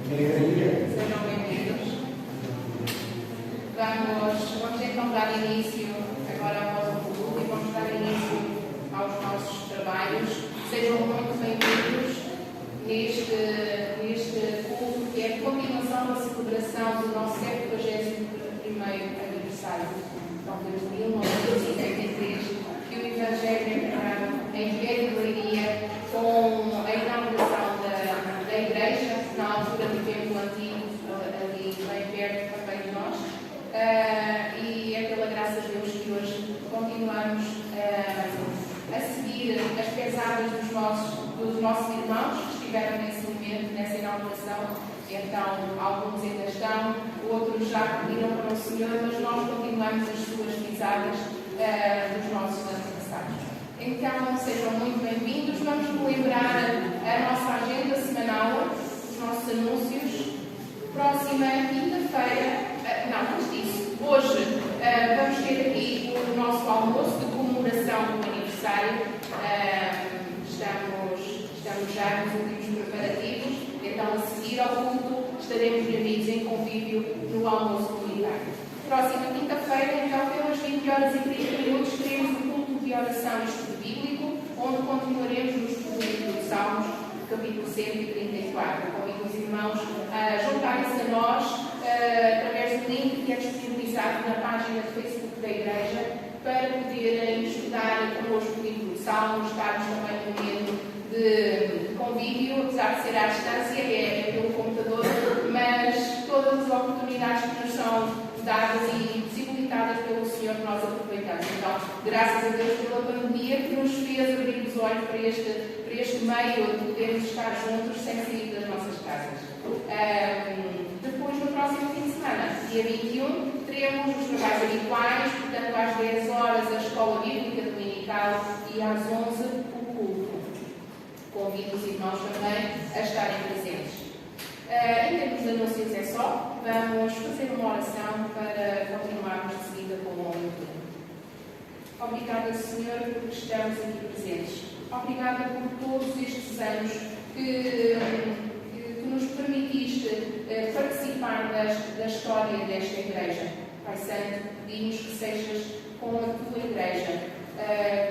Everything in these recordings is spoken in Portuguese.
Sejam bem-vindos. Vamos então dar início agora após o culto e vamos dar início aos nossos trabalhos. Sejam muito bem-vindos neste culto que é a continuação da celebração do nosso 71º aniversário. Então, desde 1973, que o Evangelho é pregado em Vieira de Leiria com a inauguração da igreja, na altura do templo antigo, ali bem perto também de nós. E é pela graça de Deus que hoje continuamos a seguir as pesadas dos nossos irmãos que estiveram nesse momento, nessa inauguração. Então, alguns ainda estão, outros já pediram para o Senhor, mas nós continuamos as suas pisadas dos nossos antepassados. Então, sejam muito bem-vindos. Vamos relembrar a nossa agenda semanal, os nossos anúncios. Próxima quinta-feira, não, antes disso, hoje vamos ter aqui o nosso almoço de comemoração do aniversário. Estamos já nos últimos preparativos, então a seguir ao culto estaremos reunidos em convívio no almoço comunitário. Próxima quinta-feira, então, pelas 20h30, teremos o culto de oração e estudo bíblico, onde continuaremos no estudo dos Salmos, capítulo 134. Convido os irmãos a juntarem-se a nós através do link que é disponibilizado na página do Facebook da Igreja para poderem estudar connosco o livro de Salmos, estarmos também no momento de convívio, apesar de ser à distância, é pelo computador, mas todas as oportunidades que nos são dadas e possibilitadas pelo Senhor nós aproveitamos. Então, graças a Deus pela pandemia que nos fez abrir os olhos para este meio de podermos estar juntos sem sair das nossas casas. Depois, no próximo fim de semana, dia 21, teremos os trabalhos habituais, portanto, às 10 horas a Escola Bíblica Dominical e às 11 o culto. Convido os irmãos também a estarem presentes. Em termos de anúncios é só. Vamos fazer uma oração para continuarmos de seguida com o longo tempo. Obrigada, Senhor, por estamos aqui presentes. Obrigada por todos estes anos que nos permitiste participar da história desta Igreja. Pai Santo, pedimos que sejas com a tua Igreja,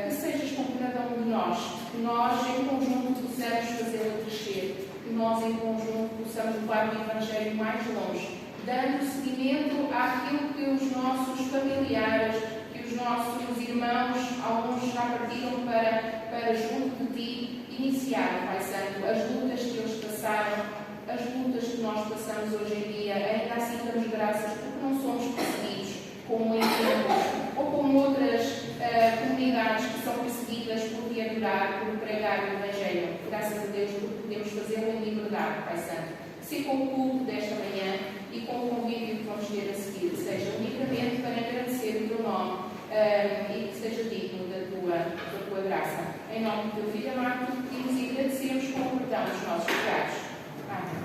que sejas com cada um de nós, que nós em conjunto possamos fazê-la crescer, que nós em conjunto possamos levar o Evangelho mais longe, dando seguimento àquilo que os nossos familiares, que os nossos irmãos, alguns já partiram para junto de Ti, iniciaram, Pai Santo, as lutas que eles passaram, as lutas que nós passamos hoje em dia. Ainda assim damos graças porque não somos perseguidos como em tempos, ou como outras comunidades que são perseguidas por te adorar, por pregar o Evangelho. Graças a Deus porque podemos fazê-lo em liberdade, Pai Santo. Se com o culto desta manhã e com o convívio que vamos ter a seguir, seja unicamente para agradecer o teu nome e que seja digno da tua graça. Em nome do teu Filho amado, pedimos e agradecemos com o perdão dos nossos pecados. Amém.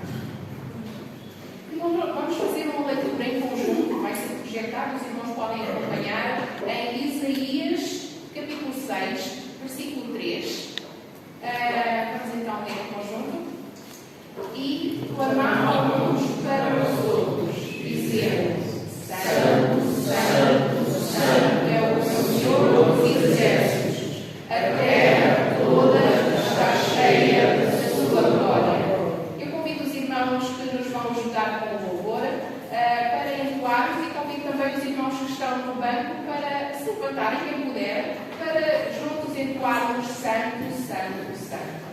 Então, vamos fazer uma leitura em conjunto, vai ser projetado, os irmãos podem acompanhar, em Isaías, capítulo 6, versículo 3. Vamos então ler em conjunto. E clamar uns para os outros, dizendo: Santo, Santo, Santo é o Senhor dos exércitos, a terra toda está cheia da sua glória. Eu convido os irmãos que nos vão ajudar com o louvor para entoarmos e convido também os irmãos que estão no banco para se levantarem, quem puder, para juntos entoarmos Santo, Santo, Santo.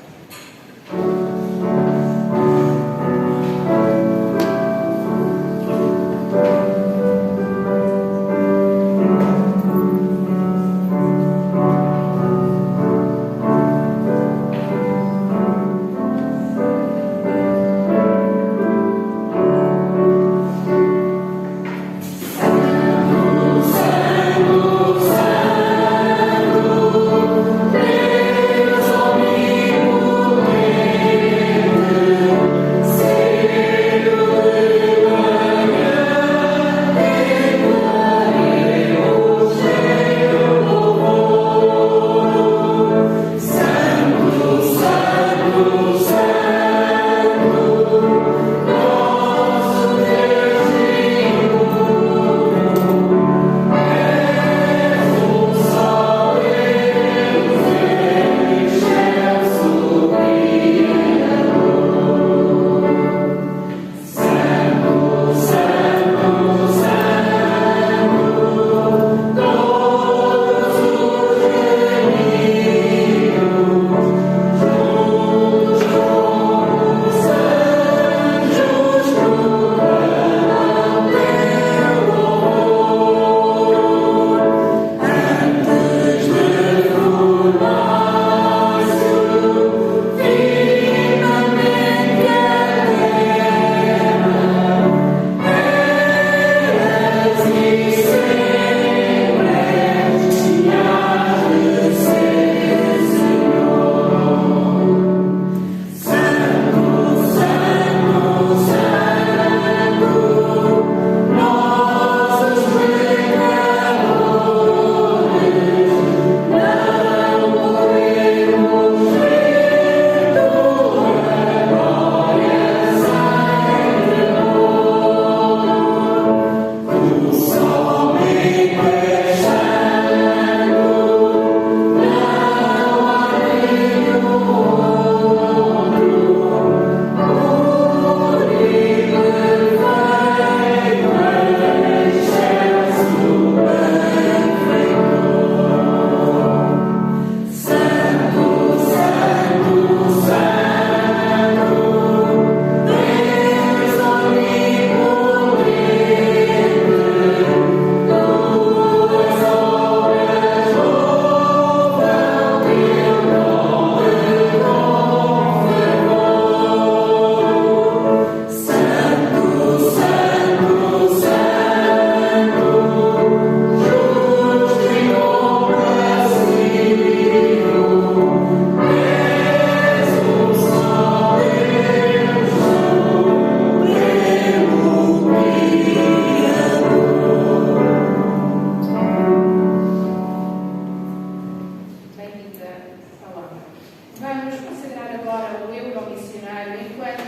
missionário enquanto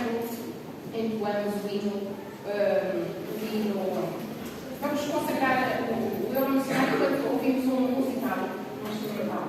entoamos o hino. Vamos consagrar o eu missionário enquanto ouvimos um musical. Vamos celebrar.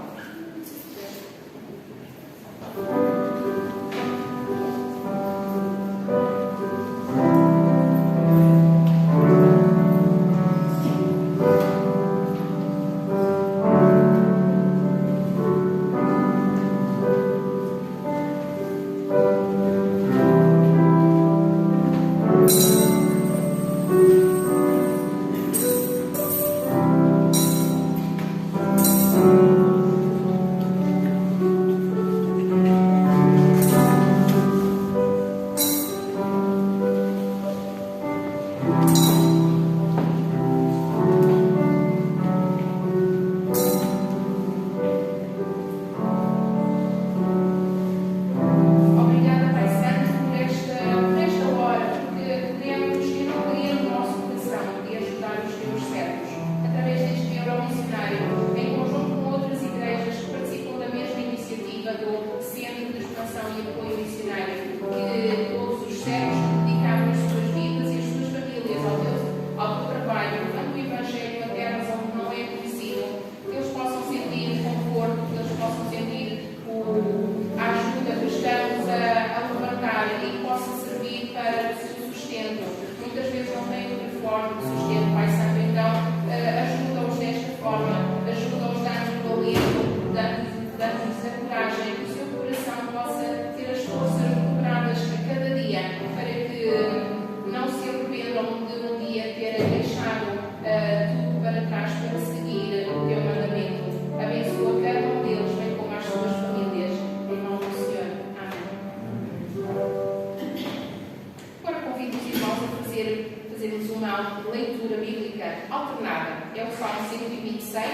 Fazermos uma leitura bíblica alternada. É o Salmo 126.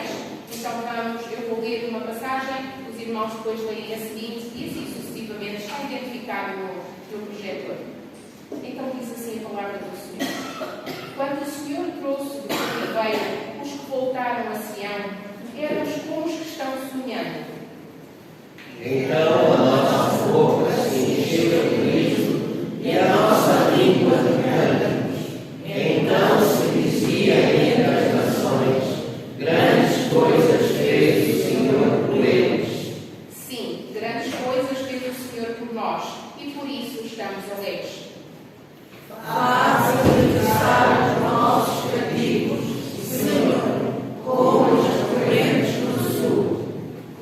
Então eu vou ler uma passagem, os irmãos depois leem a seguinte e assim sucessivamente está identificado no projetor. Então diz assim a palavra do Senhor. Quando o Senhor trouxe do cativeiro os que voltaram a Sião, éramos como os que estão sonhando. Então a nossa boca se encheu de riso e a nossa língua de cânticos. Então se dizia entre as nações, grandes coisas fez o Senhor por eles. Sim, grandes coisas fez o Senhor por nós e por isso estamos alegres. Faça regressar os nossos cativos, Senhor, como as correntes do sul.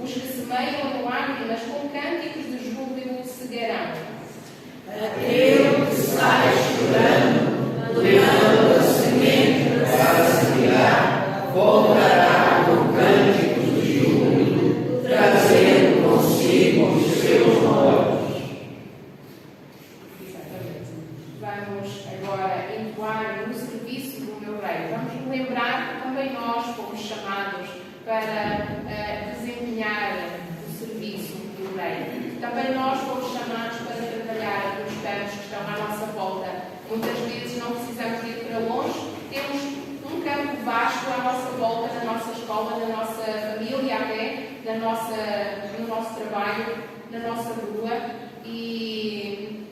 Os que semeiam lágrimas com cânticos de júbilo seguirão. Aquele que sai chorando, levando a semente para semear, voltará com cânticos de júbilo, trazendo consigo os seus mortos. Vamos agora entoar no serviço do meu rei. Vamos lembrar que também nós fomos chamados para desempenhar o serviço do rei. Também nós fomos chamados para trabalhar nos campos que estão à nossa volta. Muitas vezes não precisamos ir para longe, temos um campo vasto à nossa volta, na nossa escola, na nossa família, até no nosso trabalho, na nossa rua, e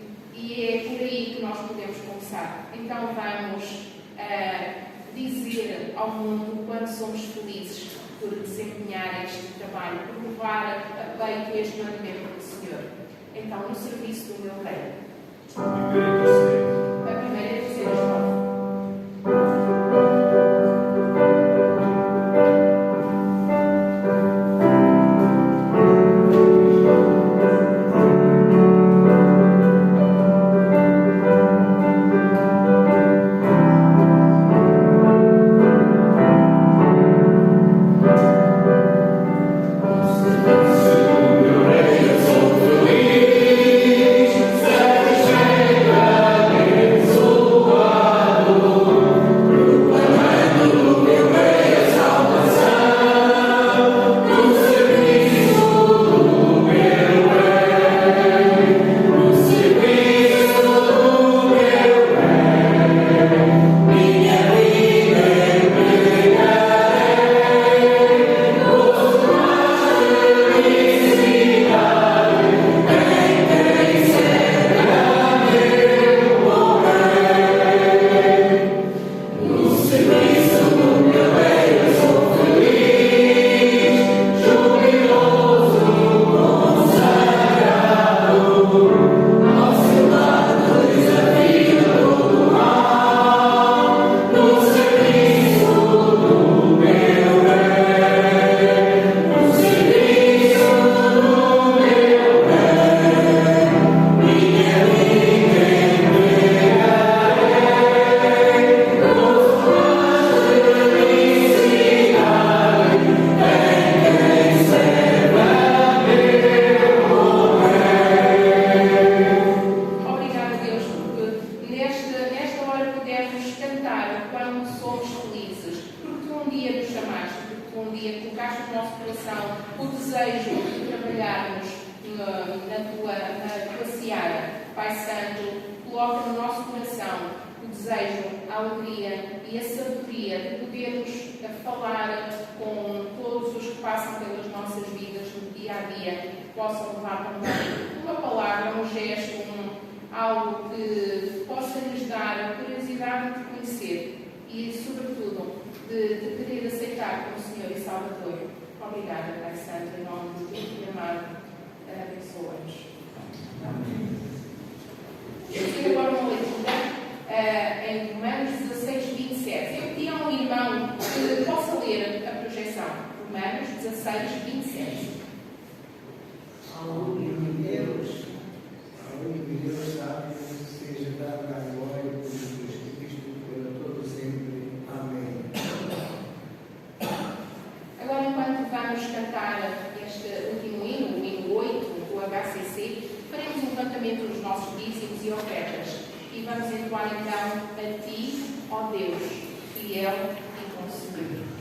é por aí que nós podemos começar. Então vamos dizer ao mundo quanto somos felizes por desempenhar este trabalho, por levar a peito este mandamento do Senhor. Então, no serviço do meu rei. A primeira é dizer as palavras. Meu rei, eu sou feliz, satisfeito. Pai Santo, coloca no nosso coração o desejo, a alegria e a sabedoria de podermos falar com todos os que passam pelas nossas vidas no dia a dia, que possam levar também uma palavra, um gesto, algo que possa nos dar a curiosidade de conhecer e, sobretudo, de querer aceitar como Senhor e Salvador. Obrigada, Pai Santo, em nome do teu filho amado, abençoa-nos. Amém. Vamos fazer agora uma leitura em Romanos 16, 27. Eu pedi a um irmão que possa ler a projeção. Romanos 16, 27. Ao único Deus sabe, seja dada a glória por Jesus Cristo, para todo sempre. Amém. Agora, enquanto vamos cantar este último hino, o hino 8, do HCC, faremos um levantamento dos nossos dízimos e ofertas e vamos entoar então a Ti, ó Deus, fiel e consumidor.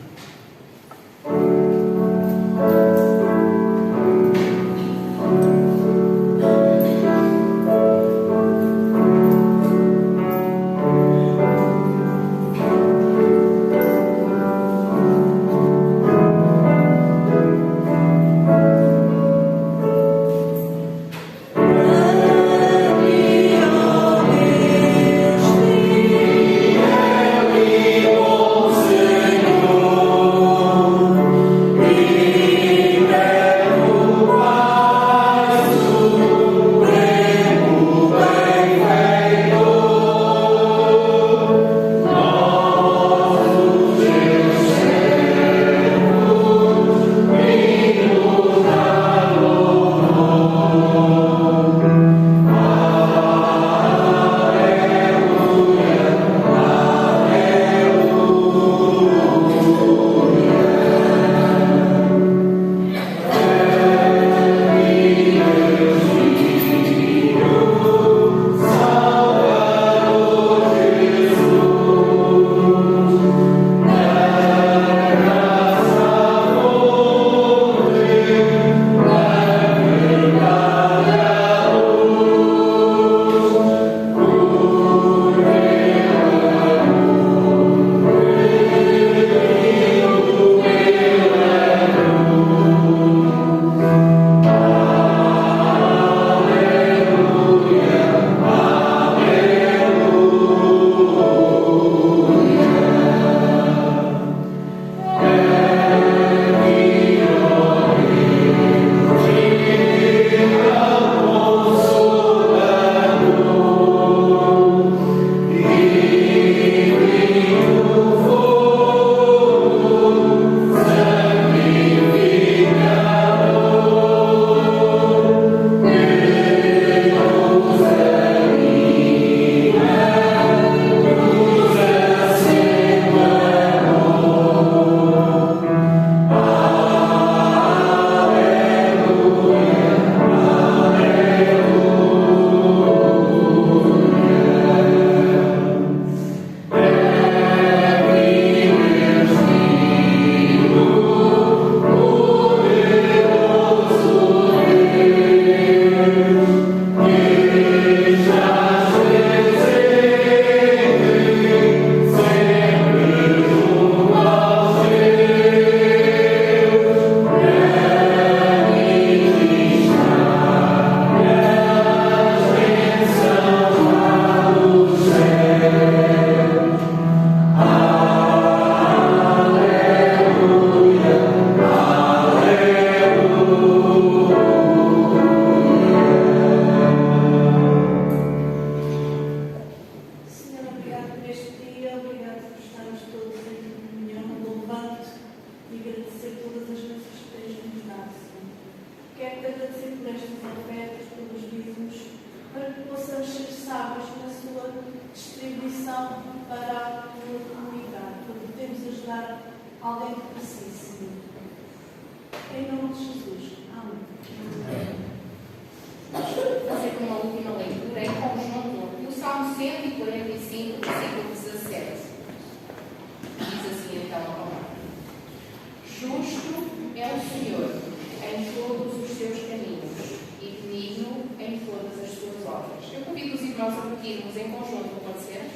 irmãos a repetirmos em conjunto, pode ser?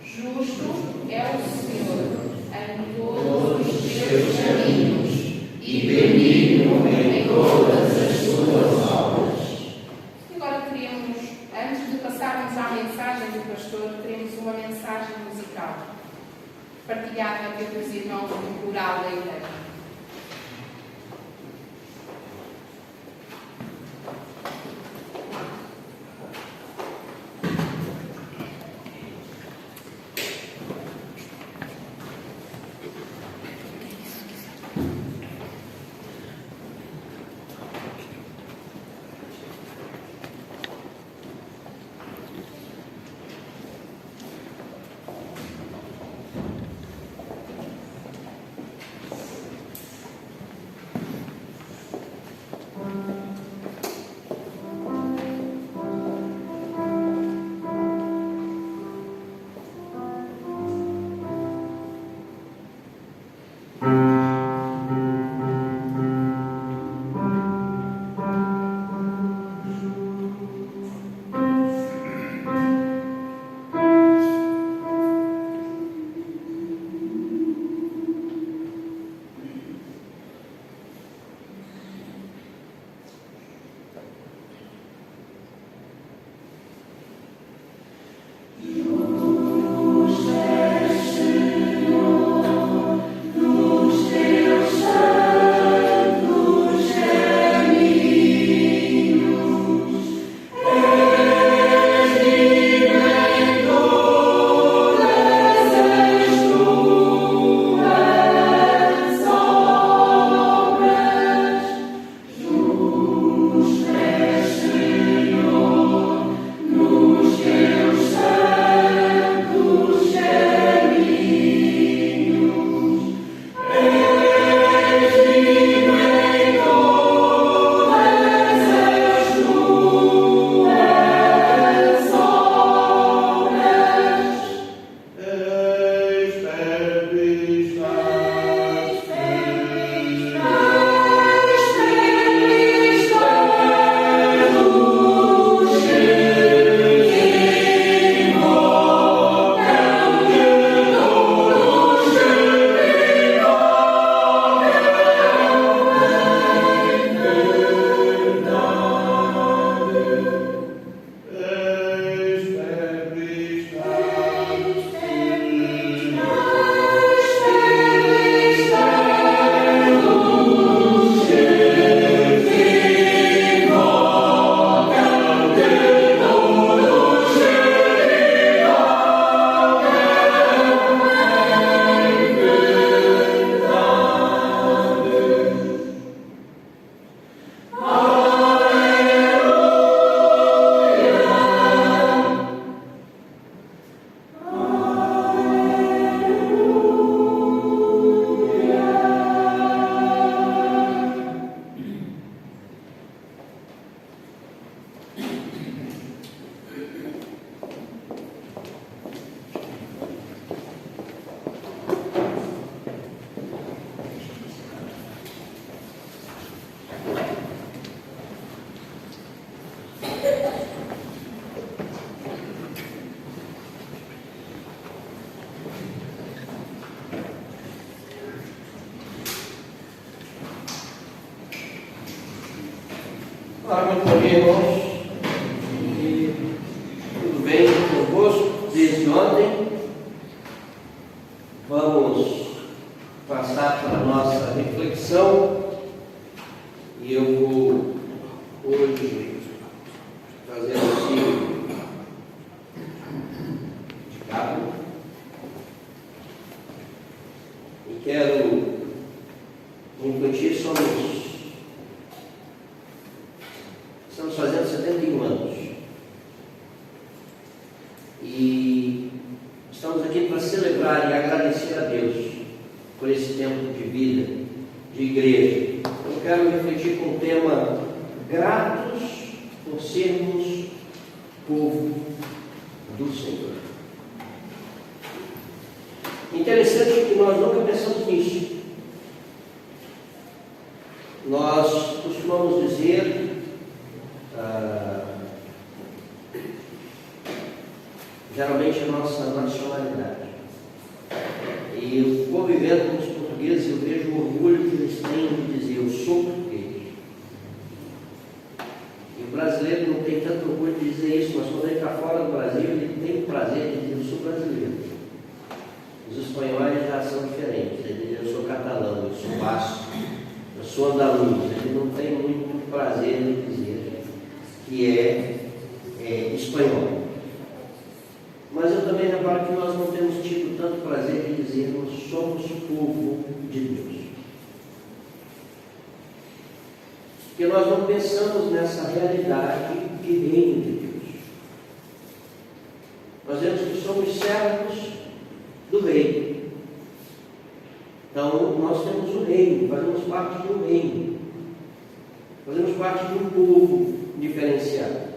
Justo é o Senhor em todos os seus caminhos e benigno em todas as suas obras. E agora queríamos, antes de passarmos à mensagem do pastor, teremos uma mensagem musical partilhada pelos irmãos do Coral da Igreja. Olá, muito bom dia, irmãos. Tudo bem convosco desde ontem? Vamos passar para a nossa reflexão e eu vou hoje fazer assim de cabo e quero refletir sobre isso. Estamos fazendo 71 anos e estamos aqui para celebrar e agradecer a Deus por esse tempo de vida, de igreja. Eu quero refletir com o tema gratos por sermos povo do Senhor. Interessante que nós nunca pensamos nisso. Nós costumamos dizer geralmente a nossa nacionalidade. E convivendo com os portugueses, eu vejo o orgulho que eles têm de dizer: eu sou português. E o brasileiro não tem tanto orgulho de dizer isso, mas quando ele está fora do Brasil, ele tem o prazer de dizer: eu sou brasileiro. Os espanhóis já são diferentes. Ele diz: eu sou catalão, eu sou basco, eu sou andaluz. Ele não tem muito prazer em dizer que é espanhol. Mas eu também reparo que nós não temos tido tanto prazer de dizermos: somos povo de Deus. Porque nós não pensamos nessa realidade de reino de Deus. Nós vemos que somos servos do rei. Então, nós temos um reino, fazemos parte de um reino. Fazemos parte de um povo diferenciado.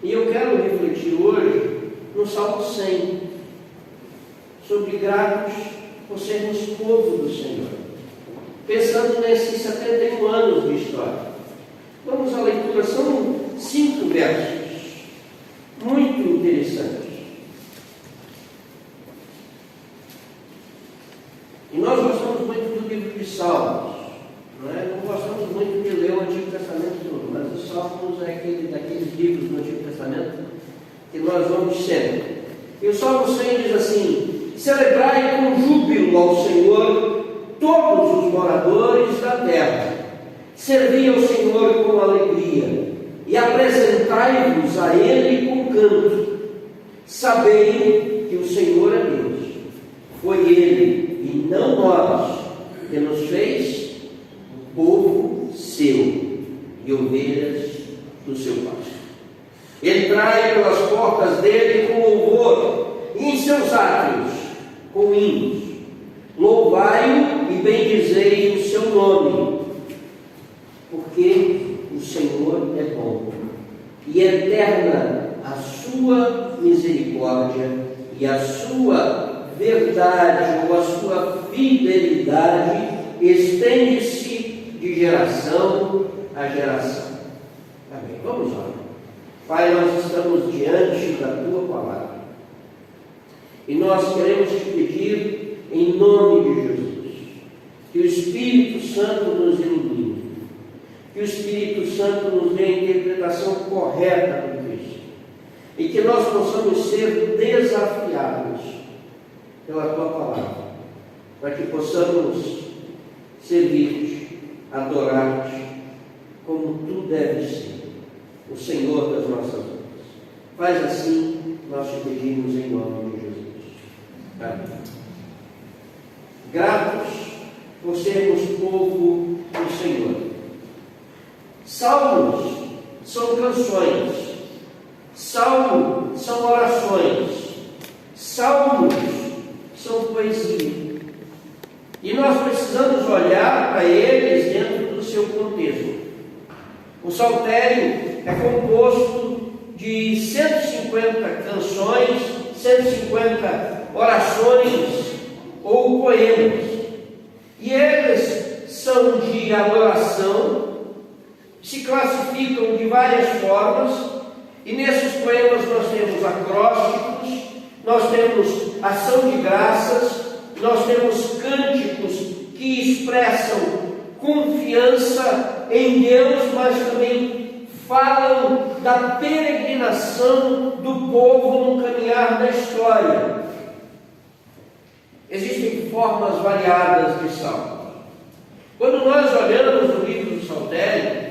E eu quero refletir hoje no Salmo 100, sobre gratos por sermos povo do Senhor, pensando nesses 71 anos de história. Vamos à leitura, são 5 versos, muito interessantes. E nós gostamos muito do livro de Salmos, não é? Não gostamos muito de ler o Antigo Testamento todo, mas os Salmos é daqueles livros do Antigo Testamento que nós vamos sempre. E o Salmo 100 diz assim: celebrai com júbilo ao Senhor todos os moradores da terra, servi ao Senhor com alegria e apresentai-vos a Ele com canto. Sabei que o Senhor é Deus, foi Ele e não nós que nos fez povo seu e ovelhas do seu pasto. Entrai pelas portas dele com louvor, e em seus átrios com hinos. Louvai-o e bendizei o seu nome, porque o Senhor é bom, e eterna a sua misericórdia, e a sua verdade, ou a sua fidelidade, estende-se de geração a geração. Amém. Vamos lá. Pai, nós estamos diante da Tua Palavra e nós queremos te pedir, em nome de Jesus, que o Espírito Santo nos ilumine, que o Espírito Santo nos dê a interpretação correta do texto e que nós possamos ser desafiados pela Tua Palavra, para que possamos servir-te, adorar-te como Tu deves ser, o Senhor das nossas vidas. Faz assim, nós te pedimos em nome de Jesus. Amém. Gratos por sermos povo do Senhor. Salmos são canções, salmos são orações, salmos são poesia. E nós precisamos olhar para eles dentro do seu contexto. O saltério é composto de 150 canções, 150 orações ou poemas. E eles são de adoração, se classificam de várias formas, e nesses poemas nós temos acrósticos, nós temos ação de graças, nós temos cânticos que expressam confiança em Deus, mas também falam da peregrinação do povo no caminhar da história. Existem formas variadas de salmos. Quando nós olhamos o livro do Saltério,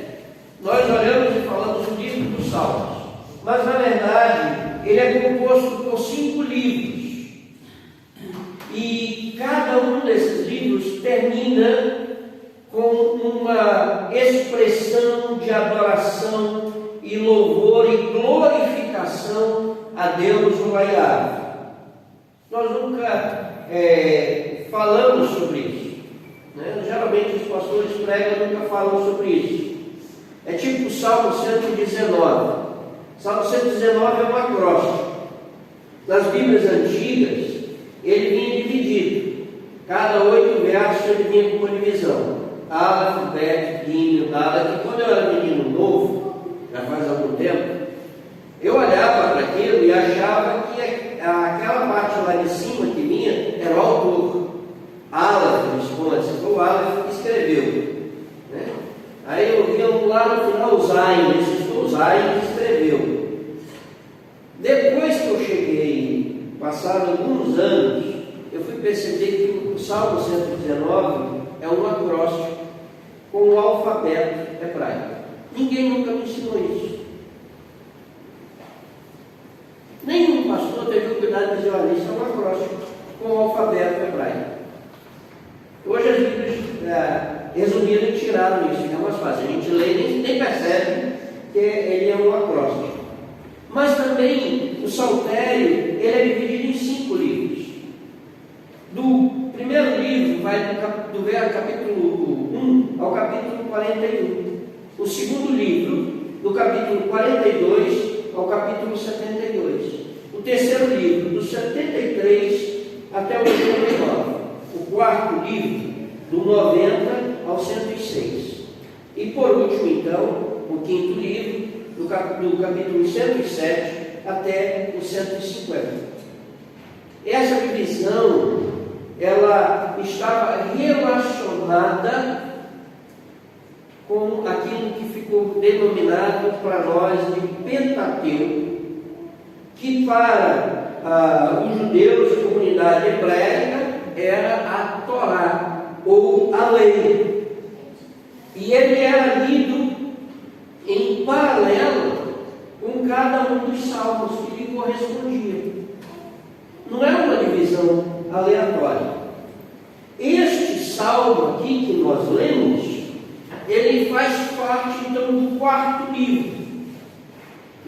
nós olhamos e falamos do livro dos Salmos, mas na verdade ele é composto por 5 livros, e cada um desses livros termina com uma expressão de adoração e louvor e glorificação a Deus no Yahvé. Nós nunca falamos sobre isso, né? Geralmente os pastores pregam e nunca falam sobre isso. É tipo o Salmo 119. Salmo 119 é um acróstico. Nas Bíblias antigas, ele vinha dividido. Cada 8 versos ele vinha com uma divisão. Aleph, Bet, Gimel, Dalet. Quando eu era menino novo, já faz algum tempo, eu olhava para aquilo e achava que passaram alguns anos, eu fui perceber que o Salmo 119 é um acróstico com o alfabeto hebraico. Ninguém nunca me ensinou isso. Nenhum pastor teve o cuidado de dizer, olha, isso é um acróstico com o alfabeto hebraico. Hoje as Bíblias resumiram e tiraram isso, fica mais fácil. A gente lê e nem percebe que ele é um acróstico. Mas também o Saltério, ele é dividido em 5 livros. Do primeiro livro vai do capítulo 1 ao capítulo 41. O segundo livro, do capítulo 42 ao capítulo 72. O terceiro livro, do 73 até o 89. O quarto livro, do 90 ao 106. E por último, então, o quinto livro, do capítulo 107 até o 150. Essa divisão, ela estava relacionada com aquilo que ficou denominado para nós de Pentateuco, que para os judeus da comunidade hebraica era a Torá, ou a lei. E ele era lido em paralelo com cada um dos salmos que lhe correspondia. Não é uma divisão aleatória. Este salmo aqui que nós lemos, ele faz parte então do quarto livro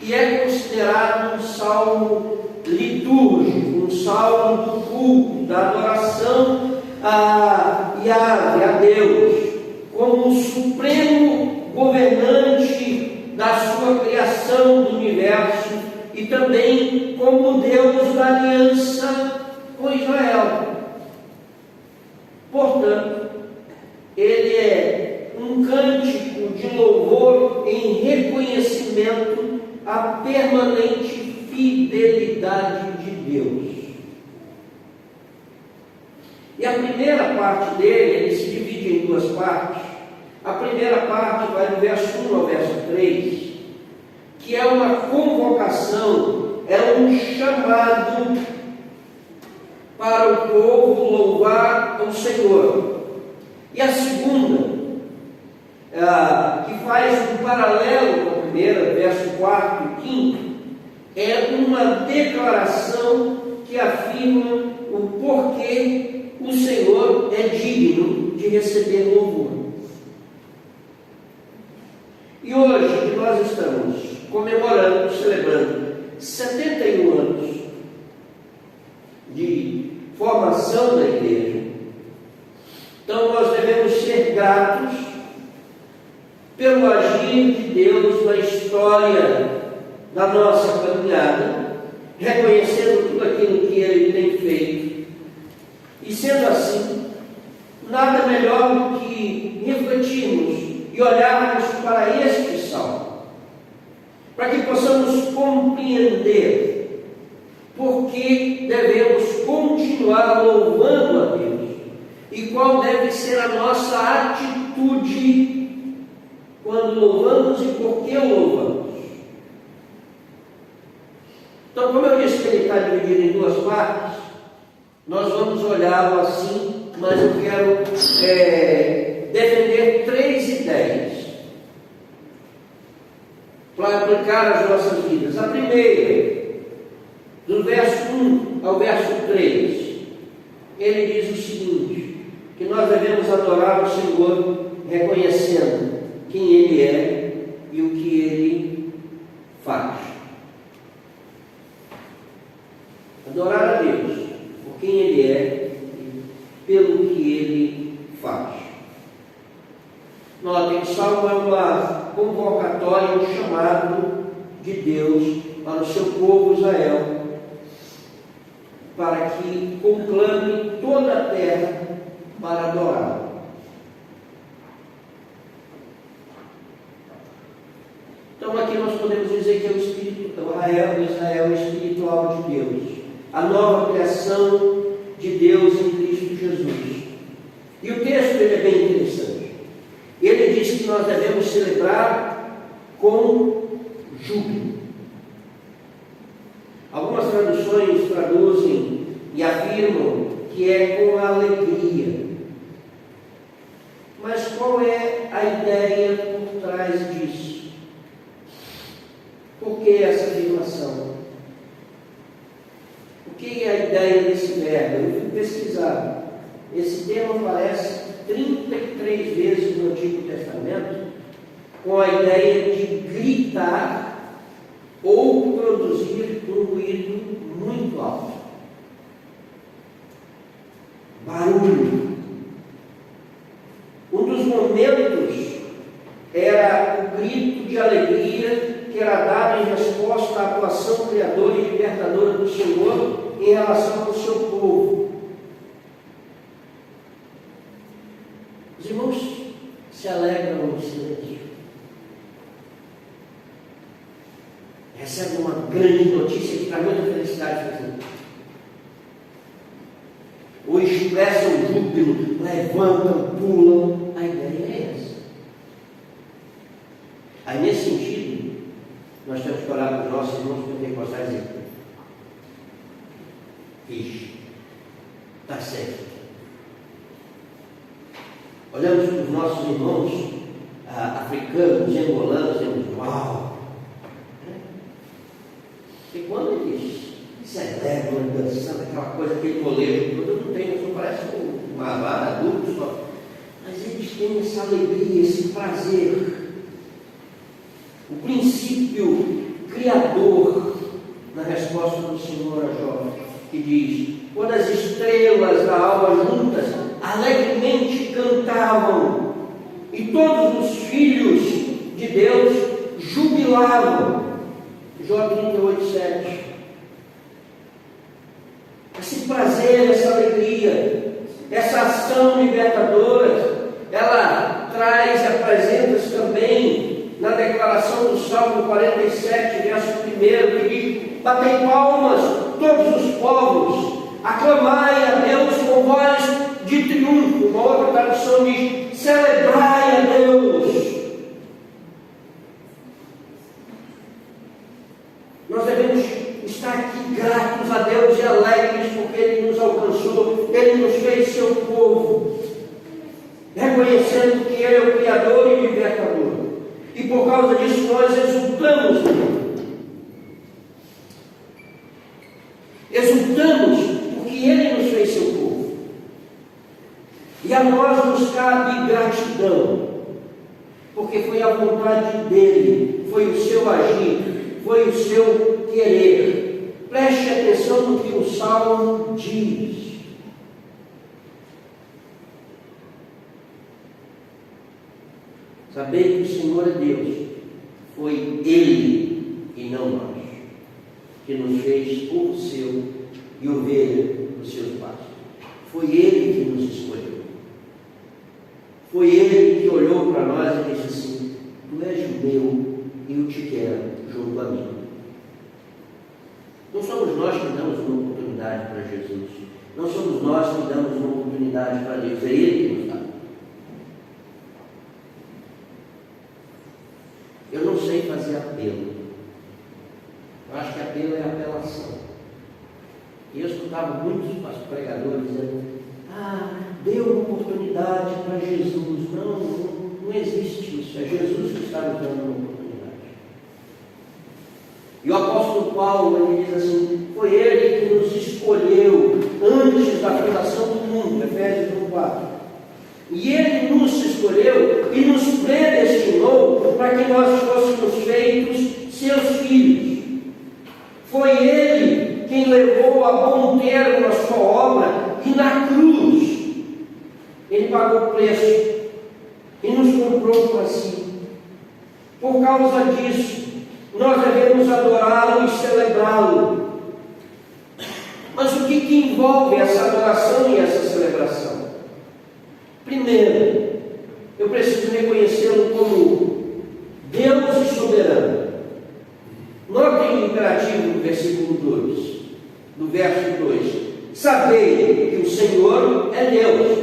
e é considerado um salmo litúrgico, um salmo do culto, da adoração a Yahvé, a Deus, como o supremo governante da sua criação do universo e também como Deus da aliança com Israel. Portanto, ele é um cântico de louvor em reconhecimento à permanente fidelidade de Deus. E a primeira parte dele, ele se divide em 2 partes. A primeira parte vai do verso 1 ao verso 3, que é uma convocação, é um chamado para o povo louvar o Senhor. E a segunda, que faz um paralelo com a primeira, verso 4 e 5, é uma declaração que afirma o porquê o Senhor é digno de receber louvor. E hoje que nós estamos comemorando, celebrando 71 anos de formação da igreja, então nós devemos ser gratos pelo agir de Deus na história da nossa caminhada, reconhecendo tudo aquilo que Ele tem feito. E sendo assim, nada melhor do que refletirmos e olharmos para este salmo, para que possamos compreender por que devemos continuar louvando a Deus e qual deve ser a nossa atitude quando louvamos e por que louvamos. Então, como eu disse que ele está dividido em 2 partes, nós vamos olhá-lo assim, mas eu quero defender 3 ideias para aplicar às nossas vidas. A primeira, do verso 1 ao verso 3, ele diz o seguinte, que nós devemos adorar o Senhor reconhecendo quem Ele é e o que Ele faz. Adorar a Deus por quem Ele é e pelo que Ele faz. Notem, o salmo é uma convocatória, um chamado de Deus para o seu povo Israel, para que conclame toda a terra para adorar. Então aqui nós podemos dizer que é o Espírito, o Israel espiritual de Deus, a nova criação de Deus em Cristo Jesus. E o texto ele é bem interessante. Ele diz que nós devemos celebrar com júbilo. Algumas traduções traduzem afirmam que é com alegria. Mas qual é a ideia por trás disso? Por que essa afirmação? O que é a ideia desse verbo? Eu fui pesquisar. Esse termo aparece 33 vezes no Antigo Testamento, com a ideia de gritar ou produzir um ruído muito alto. Barulho. Um dos momentos era o grito de alegria que era dado em resposta à atuação criadora e libertadora do Senhor em relação ao seu povo. Os irmãos se alegram no silêncio. Recebe uma grande notícia que traz muita felicidade para você. Ou expressam júbilo, levantam, pulam. A ideia é essa. Aí, nesse sentido, nós temos que olhar para os nossos irmãos pentecostais e dizer: ixi, está certo. Olhamos para os nossos irmãos africanos, angolanos, e dizemos: uau! E quando eles celebram, dançando, aquela coisa, aquele molejo todo, eu não tenho, só parece uma vara adulto só. Mas eles têm essa alegria, esse prazer. O princípio criador na resposta do Senhor a Jó, que diz: quando as estrelas da alva juntas alegremente cantavam, e todos os filhos de Deus jubilavam. Jó 38:7. Esse prazer, essa alegria, essa ação libertadora, ela traz e apresenta-se também na declaração do Salmo 47, verso 1, que diz: batei palmas todos os povos, aclamai a Deus com voz de triunfo. Uma outra tradução diz: celebrai a Deus. Nós devemos estar aqui gratos a Deus e alegres porque Ele nos alcançou, Ele nos fez seu povo, reconhecendo que Ele é o Criador e o Libertador. E por causa disso nós exultamos nele. Exultamos porque Ele nos fez seu povo. E a nós nos cabe gratidão, porque foi a vontade dEle, foi o seu agir, foi o seu querer. Preste atenção no que o Salmo diz. Sabei que o Senhor é Deus. Foi Ele e não nós, que nos fez povo seu e ovelha dos seus pastos. Foi Ele que nos escolheu. Foi Ele que olhou para nós e disse assim: tu és meu e eu te quero junto a mim. Não somos nós que damos uma oportunidade para Jesus. Não somos nós que damos uma oportunidade para Deus. É Ele que nos dá. Eu não sei fazer apelo. Eu acho que apelo é apelação. E eu escutava muitos pregadores dizendo: dê uma oportunidade para Jesus. Não existe isso. É Jesus que está nos dando uma oportunidade. E o apóstolo Paulo, ele diz assim: foi Ele que nos escolheu antes da fundação do mundo, Efésios 1:4. E Ele nos escolheu e nos predestinou para que nós fôssemos feitos seus filhos. Foi Ele quem levou a bom termo a sua obra, e na cruz Ele pagou o preço e nos comprou para si. Por causa disso, nós devemos adorá-lo e celebrá-lo. Mas o que envolve essa adoração e essa celebração? Primeiro, eu preciso reconhecê-lo como Deus e soberano. Notem o imperativo do versículo 2, do verso 2: sabei que o Senhor é Deus.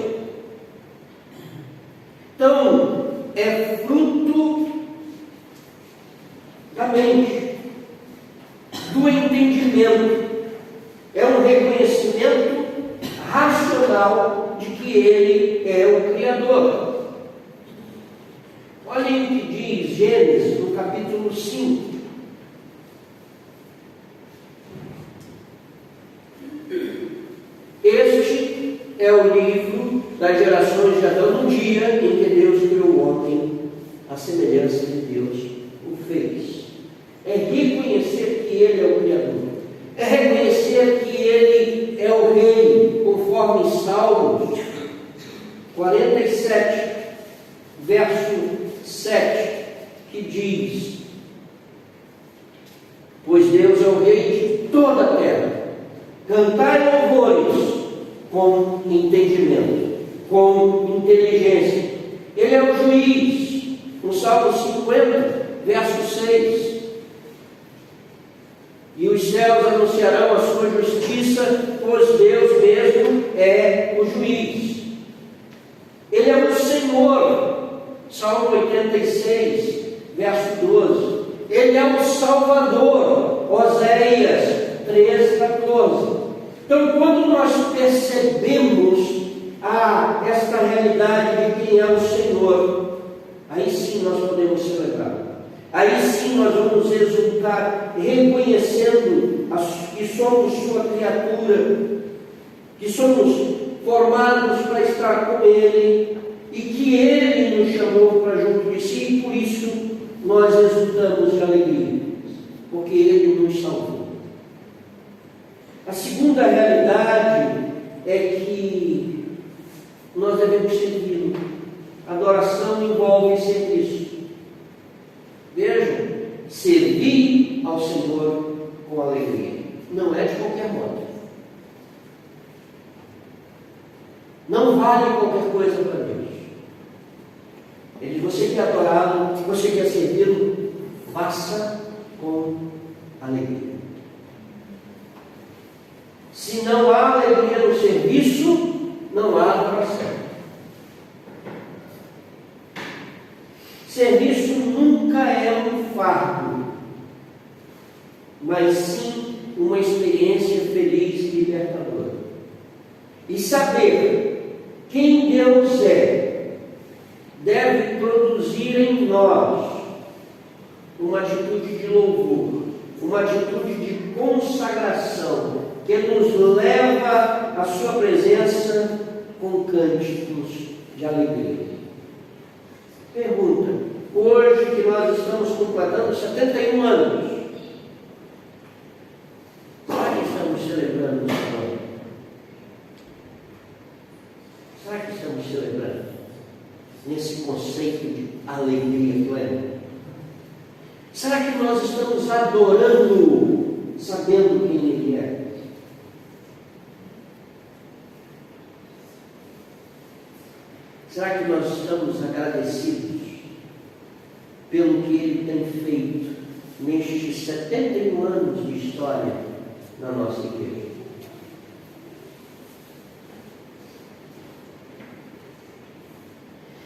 Então, é fruto da mente, do entendimento, é um reconhecimento racional de que Ele é o Criador. Olhem o que diz Gênesis, no capítulo 5. Este é o livro das gerações de Adão, no dia em que Deus criou o homem, à semelhança de Deus o fez. É reconhecer que Ele é o Criador. É reconhecer que Ele é o Rei, conforme Salmos 47, verso 7, que diz: pois Deus é o Rei de toda a terra. Cantai louvores com entendimento, com inteligência. Ele é o juiz, no Salmo 50, verso 6. E os céus anunciarão a sua justiça, pois Deus mesmo é o juiz. Ele é o Senhor, Salmo 86, verso 12. Ele é o Salvador, Oséias 13, 14. Então, quando nós percebemos esta realidade de quem é o Senhor, aí sim nós podemos celebrar. Aí sim nós vamos exultar, reconhecendo que somos sua criatura, que somos formados para estar com Ele, e que Ele nos chamou para junto de si, e por isso nós exultamos de alegria, porque Ele nos salvou. A segunda realidade é que nós devemos servi-lo. Adoração envolve serviço. Vejam, servir ao Senhor com alegria. Não é de qualquer modo. Não vale qualquer coisa para Deus. Ele diz: você quer adorá-lo, você quer servi-lo, faça com alegria. Se não há alegria no serviço, não há adoração. Serviço nunca é um fardo, mas sim uma experiência feliz e libertadora. E saber quem Deus é deve produzir em nós uma atitude de louvor, uma atitude de consagração, que nos leva à sua presença com cânticos de alegria. Pergunta: hoje que nós estamos completando 71 anos, será que estamos celebrando o Senhor? Será que estamos celebrando nesse conceito de alegria plena? Será que nós estamos adorando, sabendo quem Ele é? Será que nós estamos agradecidos pelo que Ele tem feito nestes 71 anos de história na nossa igreja?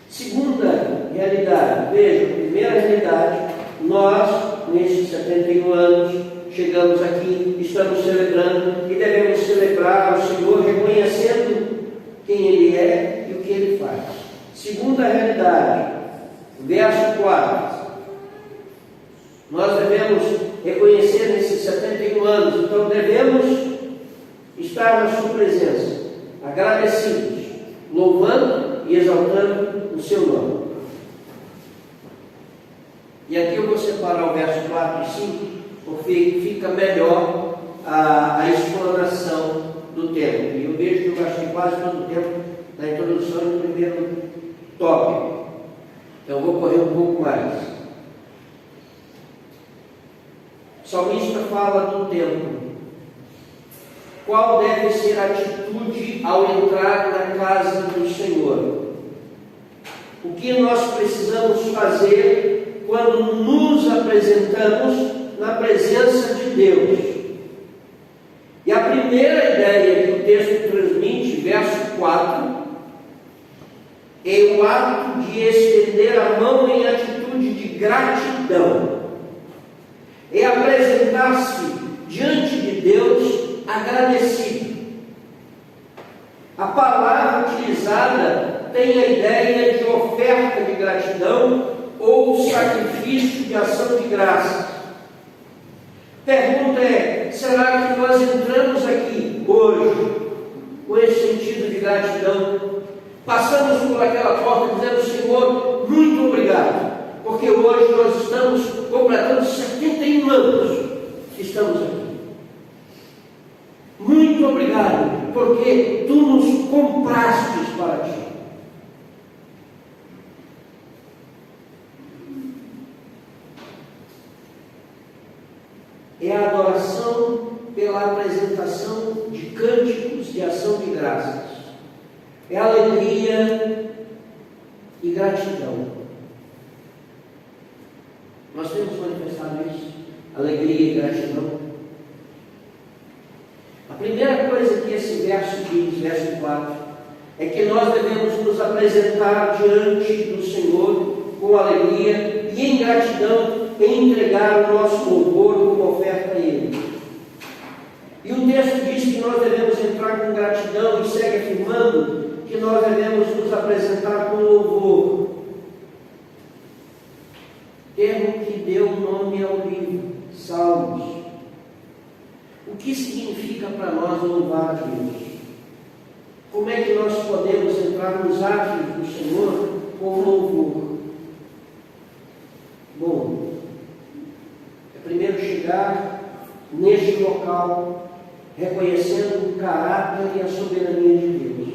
Segunda realidade, veja, primeira realidade, nós, nestes 71 anos, chegamos aqui, estamos celebrando e devemos celebrar o Senhor reconhecendo quem Ele é e o que Ele faz. Segunda realidade, verso 4. Nós devemos reconhecer nesses 71 anos, então devemos estar na sua presença, agradecidos, louvando e exaltando o seu nome. E aqui eu vou separar o verso 4 e 5, porque fica melhor a explanação do tempo. E eu vejo que eu gastei quase todo o tempo na introdução do primeiro tópico. Então eu vou correr um pouco mais. O salmista fala do tempo. Qual deve ser a atitude ao entrar na casa do Senhor? O que nós precisamos fazer quando nos apresentamos na presença de Deus? E a primeira ideia que o texto transmite, verso 4, é o ato de estender a mão em atitude de gratidão. É apresentar-se diante de Deus agradecido. utilizada tem a ideia de oferta de gratidão ou sacrifício de ação de graças. Pergunta é: será que nós entramos aqui hoje com esse sentido de gratidão? Passamos por aquela porta dizendo: Senhor, muito obrigado, porque hoje nós estamos completando 71 anos que estamos aqui. Muito obrigado, porque tu nos comprastes para ti. É a adoração pela apresentação de cânticos de ação de graças. É alegria e gratidão. Nós temos manifestado isso, alegria e gratidão. A primeira coisa que esse verso diz, verso 4, é que nós devemos nos apresentar diante do Senhor com alegria e em gratidão, em entregar o nosso louvor como oferta a Ele. E o texto diz que nós devemos entrar com gratidão e segue afirmando que nós devemos nos apresentar com louvor. Termo que deu nome ao livro, Salmos. O que significa para nós louvar a Deus? Como é que nós podemos entrar nos atos do Senhor com louvor? Bom, é primeiro chegar neste local reconhecendo o caráter e a soberania de Deus,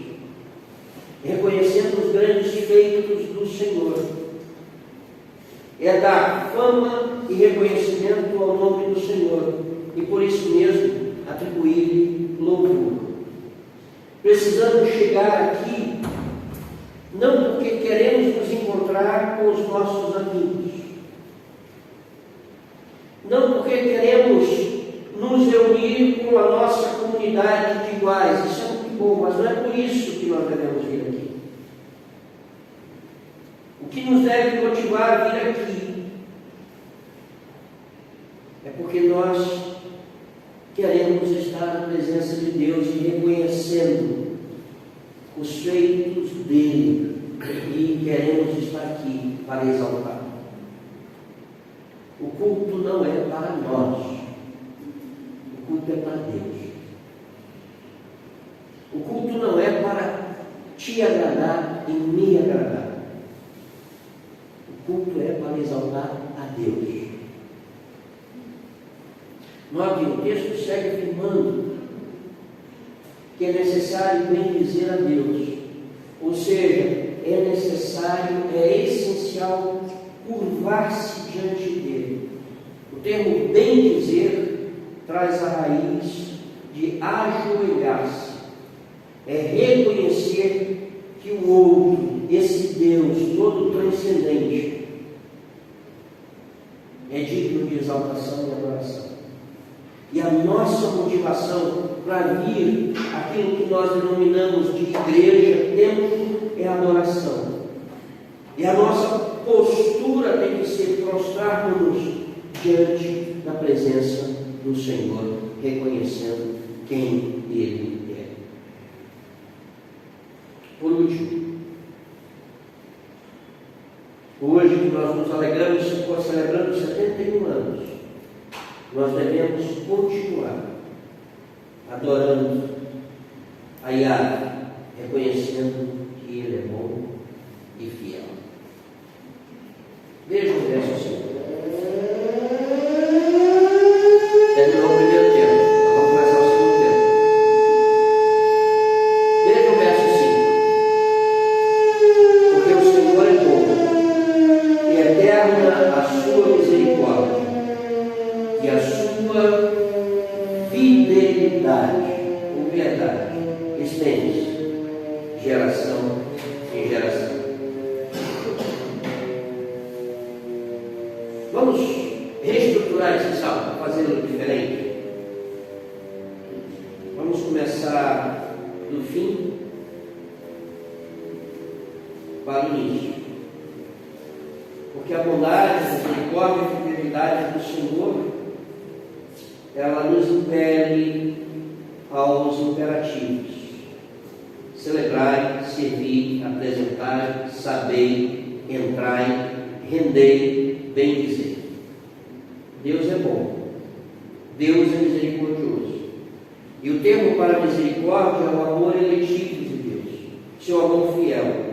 reconhecendo os grandes feitos do Senhor. É dar fama e reconhecimento ao nome do Senhor e por isso mesmo atribuir-lhe louvor. Precisamos chegar aqui não porque queremos nos encontrar com os nossos amigos, não porque queremos nos reunir com a nossa comunidade de iguais. Isso é muito bom, mas não é por isso que nós devemos vir aqui. O que nos deve motivar a vir aqui é porque nós queremos estar na presença de Deus e reconhecendo os feitos dele e queremos estar aqui para exaltar. O culto não é para nós, o culto é para Deus. O culto não é para te agradar e me agradar. O culto é para exaltar a Deus. O texto segue afirmando que é necessário bendizer a Deus, ou seja, é necessário, é essencial curvar-se diante dele. O termo bendizer traz a raiz de ajoelhar-se, é reconhecer que o outro, esse Deus todo transcendente, é digno de exaltação e adoração. E a nossa motivação para vir aquilo que nós denominamos de igreja, templo, é adoração. E a nossa postura tem que ser prostrar-nos diante da presença do Senhor, reconhecendo quem Ele é. Por último, hoje que nós nos alegramos, celebrando 71 anos, nós devemos continuar adorando a Yahvé, reconhecendo que Ele é bom e fiel. Veja o verso 5. Terminou o primeiro tempo, vamos começar o segundo tempo. Veja o verso 5. Porque o Senhor é bom e eterna a sua misericórdia e a sua fidelidade ou piedade estende-se geração em geração. Vamos reestruturar esse salmo, fazê-lo diferente. Vamos começar do fim para o início. Porque a bondade, a misericórdia e a fidelidade do Senhor, ela nos impele aos imperativos. celebrai, servi, apresentai, sabei, entrai, rendei, bendizei. Deus é bom, Deus é misericordioso. E o termo para misericórdia é o amor eletivo de Deus, seu amor fiel.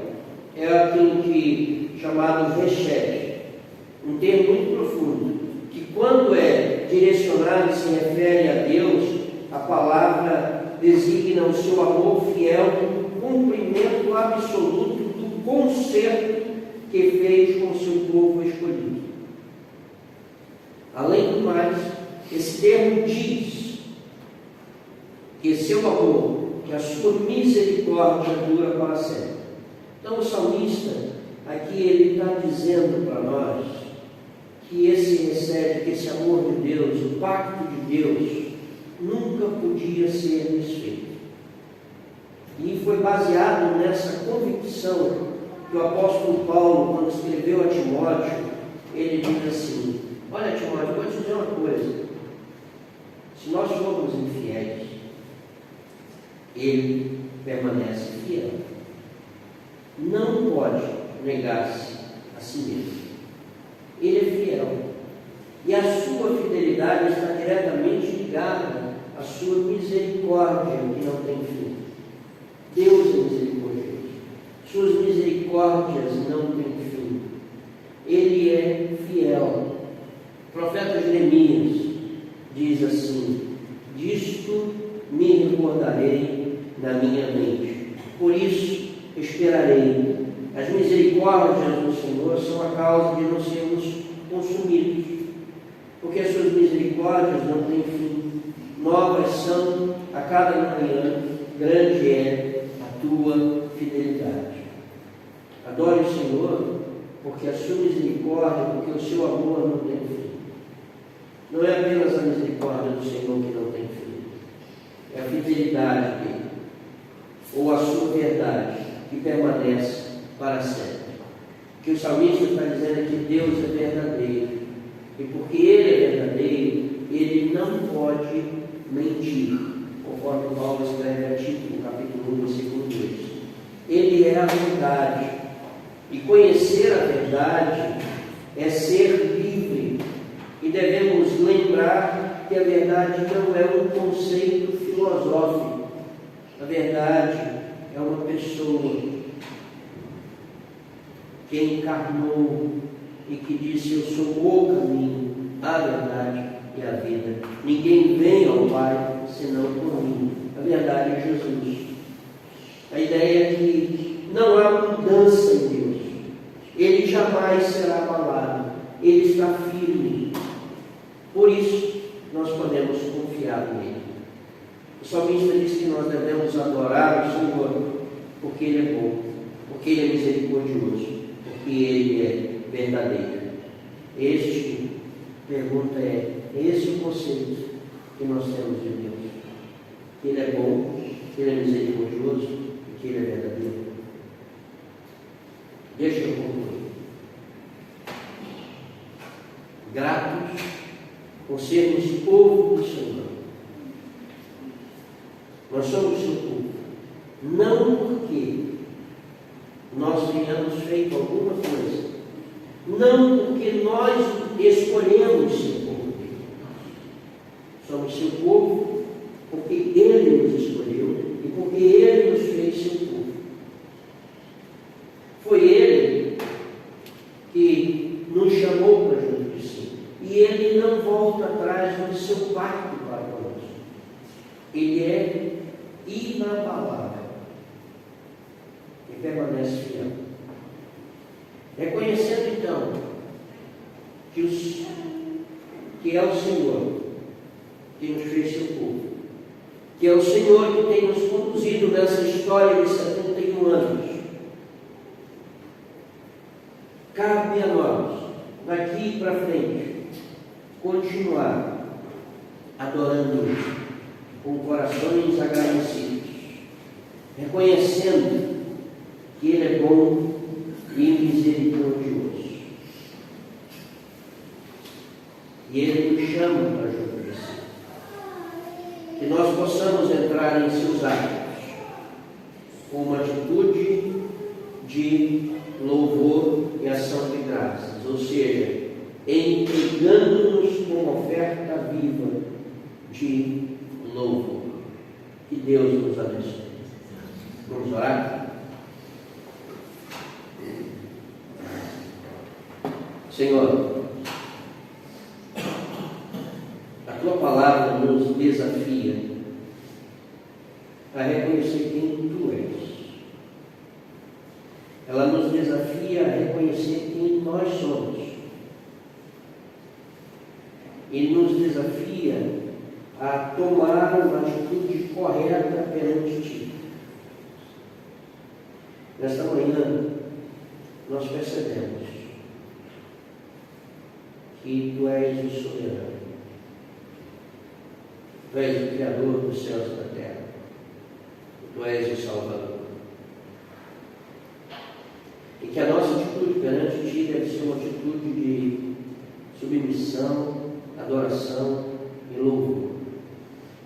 É aquilo que chamado Reshed, um termo muito profundo, que quando é direcionado e se refere a Deus, a palavra designa o seu amor fiel no cumprimento absoluto do concerto que fez com o seu povo escolhido. Além do mais, esse termo diz que seu amor, que a sua misericórdia dura para sempre. Então o salmista, aqui ele está dizendo para nós que esse amor de Deus, o pacto de Deus, nunca podia ser desfeito. E foi baseado nessa convicção que o apóstolo Paulo, quando escreveu a Timóteo, ele diz assim: olha, Timóteo, eu vou te dizer uma coisa, se nós formos infiéis, ele permanece fiel. Não pode negar-se a si mesmo. Ele é fiel. E a sua fidelidade está diretamente ligada à sua misericórdia, que não tem fim. Deus é misericordioso. Suas misericórdias não têm fim. Ele é fiel. O profeta Jeremias diz assim: disto me recordarei na minha mente. Por isso esperarei. As misericórdias do Senhor são a causa de não sermos consumidos, porque as suas misericórdias não têm fim. Novas são a cada manhã, grande é a tua fidelidade. Adore o Senhor, porque a sua misericórdia, porque o seu amor não tem fim. Não é apenas a misericórdia do Senhor que não tem fim, é a fidelidade dele, ou a sua verdade, que permanece para sempre. O que o salmista está dizendo é que Deus é verdadeiro, e porque Ele é verdadeiro, Ele não pode mentir, conforme Paulo escreve a Tito, no capítulo 1, versículo 2. Ele é a verdade, e conhecer a verdade é ser livre, e devemos lembrar que a verdade não é um conceito filosófico, a verdade é uma pessoa que encarnou e que disse: eu sou o caminho, a verdade e a vida. Ninguém vem ao Pai senão por mim. A verdade é Jesus. A ideia é que não há mudança em Deus. Ele jamais será abalado. Ele está firme. Por isso, nós podemos confiar nele. O salmista diz que nós devemos adorar o Senhor porque Ele é bom, porque Ele é misericordioso, porque Ele é verdadeiro. Pergunta é esse o conceito que nós temos de Deus? Que Ele é bom, que Ele é misericordioso e que Ele é verdadeiro. Deixa eu concluir. Gratos por sermos povo do Senhor. Nós somos seu povo, não porque nós tenhamos feito alguma coisa, não porque nós escolhemos ser povo dele. Somos seu povo porque Ele nos escolheu e porque Ele nos fez seu povo. Foi Ele que nos chamou para junto de si, e Ele não volta atrás do seu pacto para conosco. Ele é inabalável e permanece fiel. Reconhecendo então que é o Senhor que nos fez seu povo, que é o Senhor que tem nos conduzido nessa história de 71 anos, cabe a nós, daqui para frente, continuar adorando com corações agradecidos, reconhecendo que Ele é bom e misericordioso. E Ele nos chama para junto de si. Que nós possamos entrar em seus atos com uma atitude de louvor e ação de graças, ou seja, entregando-nos como oferta viva de louvor. Que Deus nos abençoe. Vamos orar? Senhor, a Tua palavra nos desafia a reconhecer quem Tu és. Ela nos desafia a reconhecer quem nós somos. E nos desafia a tomar uma atitude correta perante Ti. Nesta manhã, nós percebemos que Tu és o soberano. Tu és o Criador dos céus e da terra. Tu és o Salvador. E que a nossa atitude perante Ti deve ser uma atitude de submissão, adoração e louvor.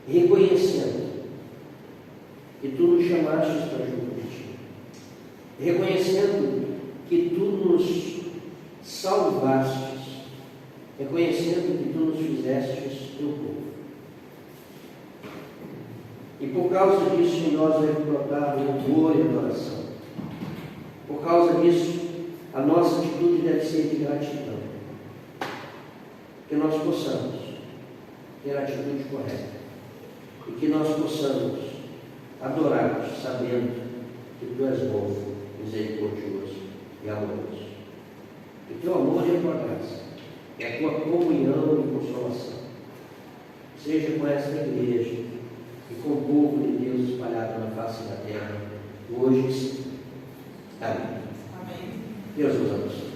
Reconhecendo que Tu nos chamaste para junto de Ti. Reconhecendo que Tu nos salvaste. Reconhecendo que Tu nos fizestes Teu povo. E por causa disso em nós deve brotar louvor e adoração. Por causa disso, a nossa atitude deve ser de gratidão. Que nós possamos ter a atitude correta. E que nós possamos adorar-te, sabendo que Tu és bom, misericordioso e amoroso. Que Teu amor e a Tua graça, e a Tua comunhão e consolação, seja com esta igreja e com o povo de Deus espalhado na face da terra, hoje e sempre. Amém. Deus nos abençoe.